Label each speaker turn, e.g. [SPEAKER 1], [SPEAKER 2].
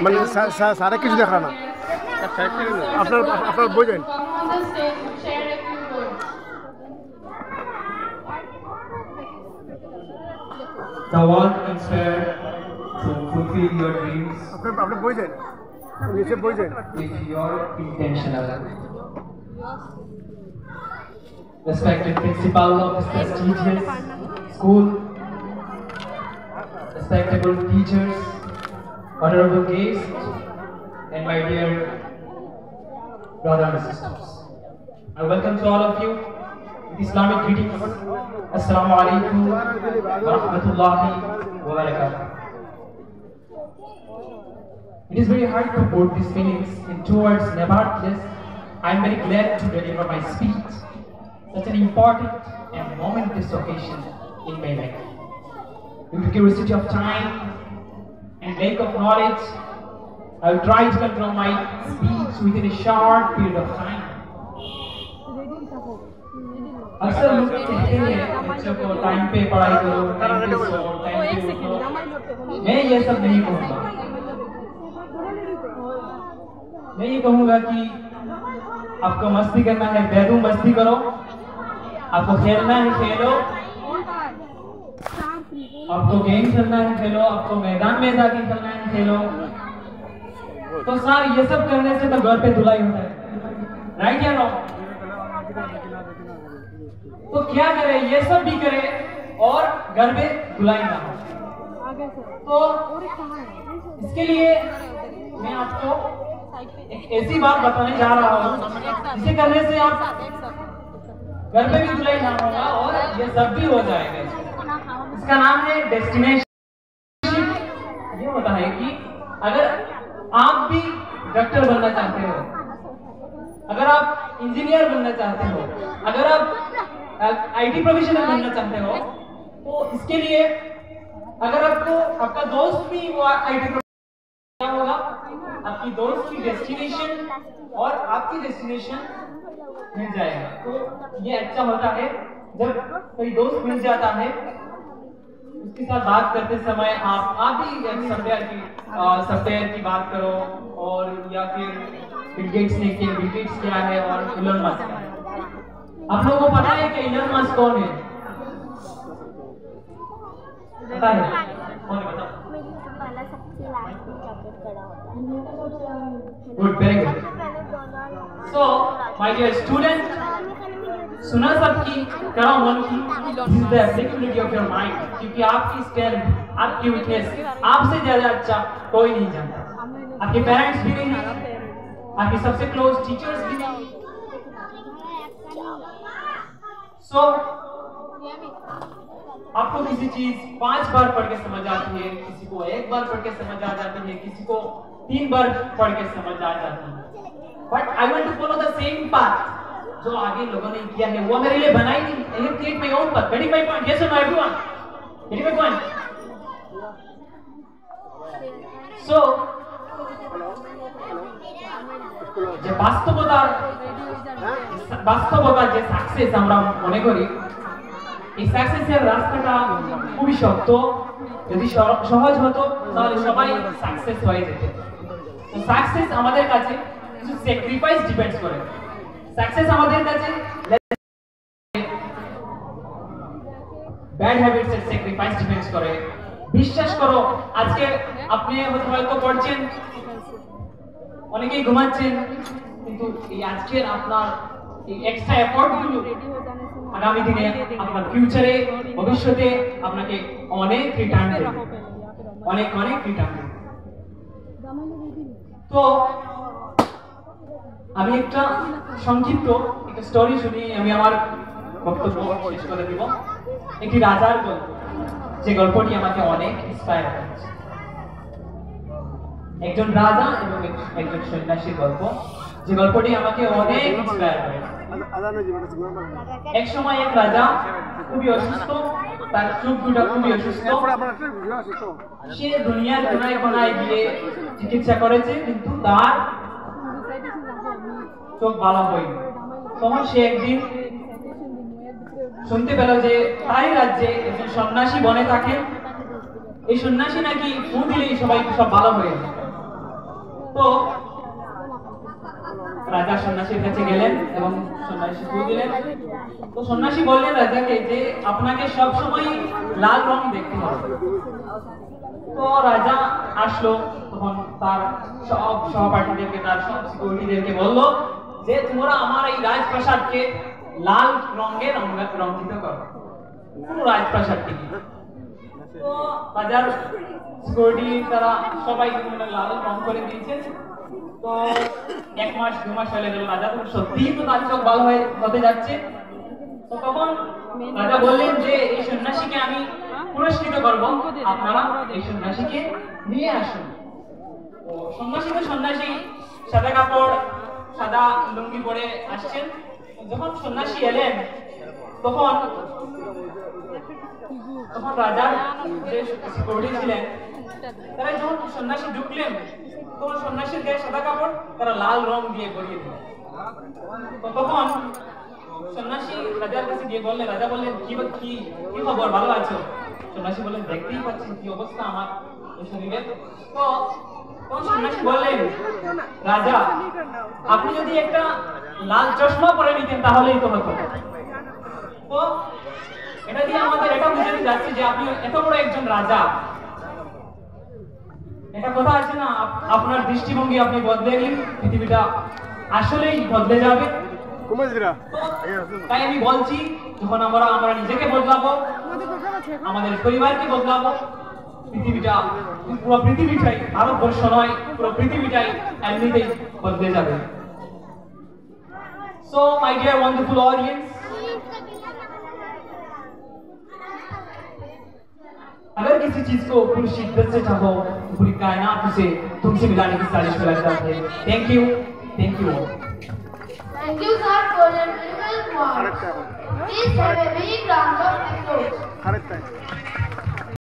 [SPEAKER 1] মানে সারা কিছু দেখা না আপনার আপনার বোঝেন
[SPEAKER 2] The world is here to fulfill your dreams.
[SPEAKER 1] আপনার বোঝেন নিচে বোঝেন
[SPEAKER 2] If you're intentional. Respected principal of this prestigious school, respectable teachers, honorable guests, and my dear brothers and sisters. I welcome to all of you with Islamic greetings. Assalamu alaikum wa rahmatullahi wa barakatuh. It is very hard to put these feelings into words. Nevertheless, I am very glad to deliver my speech. Such an important and momentous occasion in my life. Due to curiosity of time and lack of knowledge, I will try to control my speech within a short period of time. अक्सर लोग कहते हैं बच्चों को time पे पढ़ाई करो, time पे सो, टाइम पे उठो। मैं ये सब नहीं कहूँगा। मैं ये कहूँगा कि आपको मस्ती करना है बेदू मस्ती करो, आपको खेलना है खेलो, आपको गेम खेलना है खेलो, आपको मैदान में जाके खेलना है खेलो। तो सर ये सब करने से तो घर पे धुलाई होता है, राइट या नो? तो क्या करे, ये सब भी करे और घर में धुलाई ना हो। तो इसके लिए मैं आपको एक ऐसी बात बताने जा रहा हूँ जिसे करने से आप घर पे भी धुलाई ना होगा और ये सब भी हो जाएगा। इसका नाम है डेस्टिनेशन। ये होता है कि अगर आप भी डॉक्टर बनना चाहते हो, अगर आप इंजीनियर बनना चाहते हो, अगर आप आईटी प्रोफेशनल बनना चाहते हो, तो इसके लिए अगर आपको आपका दोस्त भी वो आईटी क्या होगा, आपकी दोस्त की डेस्टिनेशन और आपकी डेस्टिनेशन मिल जाएगा। तो ये अच्छा होता है जब कोई दोस्त मिल जाता है, उसके साथ बात करते समय आप भी सॉफ्टवेयर की बात करो और या फिर बिल गेट्स क्या है और इलोन मस्क क्या है। आप लोगों को पता है कि इलोन मस्क कौन है? पता है? कौन है बताओ? Good, very good. So, my dear student, सुना सबकी करो मन की, this is the applicability of your mind. क्योंकि आपकी strength, आपकी weakness, आपसे ज़्यादा अच्छा कोई नहीं जानता। आपके पेरेंट्स भी नहीं, आपके सबसे क्लोज टीचर्स भी नहीं। So, आपको किसी चीज 5 बार पढ़ के समझ आती है, किसी को 1 बार पढ़ के समझ आ जाती है, किसी को 3 बार पढ़ के समझ आ जाती है। But I want to follow the same path जो आगे लोगों ने किया है, वो मेरे लिए बनाई नहीं। I have created my own path. Getting my point? Yes or no, everyone? Getting my point? So, যে বাস্তবতা যে সাকসেস আমরা মনে করি, এই সাকসেসের রাস্তাটা খুবই শক্ত। যদি সহজ হতো তাহলে সবাই সাকসেস হয়ে যেত। তো সাকসেস আমাদের কাছে কিছু স্যাক্রিফাইস ডিপেন্ডস করে। সাকসেস আমাদের কাছে ব্যাড হ্যাবিটস এর স্যাক্রিফাইস ডিপেন্ডস করে। বিশ্বাস করো, আজকে আপনি হয়তো পড়ছেন, অনেকেই ঘুমাচ্ছেন, কিন্তু এই আজকের আপনার এই এক্সট্রা এফোর্ট গুলো আগামী দিনে আপনার ফিউচারে ভবিষ্যতে আপনাকে অনেক রিটার্ন দেবে, অনেক রিটার্ন দেবে। তো আমি একটা সংক্ষিপ্ত একটা স্টোরি শুনিয়ে আমি আমার বক্তব্য শেষ করে দিব। একটি রাজার গল্প, যে গল্পটি আমাকে অনেক ইন্সপায়ার করেছে। একজন রাজা এবং একজন সন্ন্যাসীর গল্প, যে গল্পটি আমাকে অনেক ইন্সপায়ার করেছে। এক সময় এক রাজা খুবই অসুস্থ, তার চোখ দুটো খুবই অসুস্থ। সে দুনিয়ার কোনায় কোনায় গিয়ে চিকিৎসা করেছে, কিন্তু তার চোখ ভালো হয়নি। তখন সে একদিন শুনতে পেল যে তারই রাজ্যে একজন সন্ন্যাসী বনে থাকেন, এই সন্ন্যাসী নাকি ফু দিলেই সবাই সব ভালো হয়ে যায়। তো রাজা সন্ন্যাসীর কাছে গেলেন এবং সন্ন্যাসী ফু দিলেন। তো সন্ন্যাসী বললেন রাজাকে যে আপনাকে সব সময় লাল রং দেখতে হবে। তো রাজা আসলো, তখন তার সব সহপাঠীদেরকে, তার সব সিকিউরিটিদেরকে বললো যে তোমরা আমার এই রাজপ্রাসাদকে লাল রঙে রঙিত করো, পুরো রাজপ্রাসাদকে। তো রাজার সিকিউরিটি তারা সবাই লাল রং করে দিয়েছেন। তো 1 মাস 2 মাস চলে গেল, রাজা তো সত্যিই তো তার চোখ ভালো হতে যাচ্ছে। তো তখন রাজা বললেন যে এই সন্ন্যাসীকে আমি পুরস্কৃত করবো, আপনারা এই সন্ন্যাসীকে নিয়ে আসুন। তো সন্ন্যাসী সাদা কাপড়, সাদা লুঙ্গি পরে আসছেন। যখন সন্ন্যাসী এলেন তখন রাজার যে সিকিউরিটি ছিলেন তারা যখন সন্ন্যাসী ঢুকলেন তখন সন্ন্যাসীর গায়ে সাদা কাপড় তারা লাল রং দিয়ে গড়িয়ে দিলেন। তো তখন সন্ন্যাসী রাজার কাছে গিয়ে বললেন, রাজা বললেন কি কি খবর, ভালো আছো? সন্ন্যাসী বললেন দেখতেই পাচ্ছেন কি অবস্থা আমার এই শরীরের। তো সন্ন্যাসী বললেন, রাজা আপনি যদি একটা লাল চশমা পরে নিতেন তাহলেই তো হতো। তো এটা দিয়ে আমাদের এটা বুঝাতে যাচ্ছে যে আপনি এত বড় একজন রাজা। এটা কথা আছে না, আপনার দৃষ্টিভঙ্গি আপনি বদলে নিন, পৃথিবীটা আসলেই বদলে যাবে। তাই আমি বলছি যখন আমরা নিজেকে বদলাবো, আমাদের পরিবারকে বদলাবো, পৃথিবীটা, পুরো পৃথিবীটাই, ভারতবর্ষ নয় পুরো পৃথিবীটাই এমনিতেই বদলে যাবে। So my dear wonderful audience, अगर किसी चीज को पूरी शिद्दत से चाहो, पूरी कायनात उसे तुमसे मिलाने की साजिश में लगता है। Thank you
[SPEAKER 3] sir for your beautiful words. Please have a big round of applause.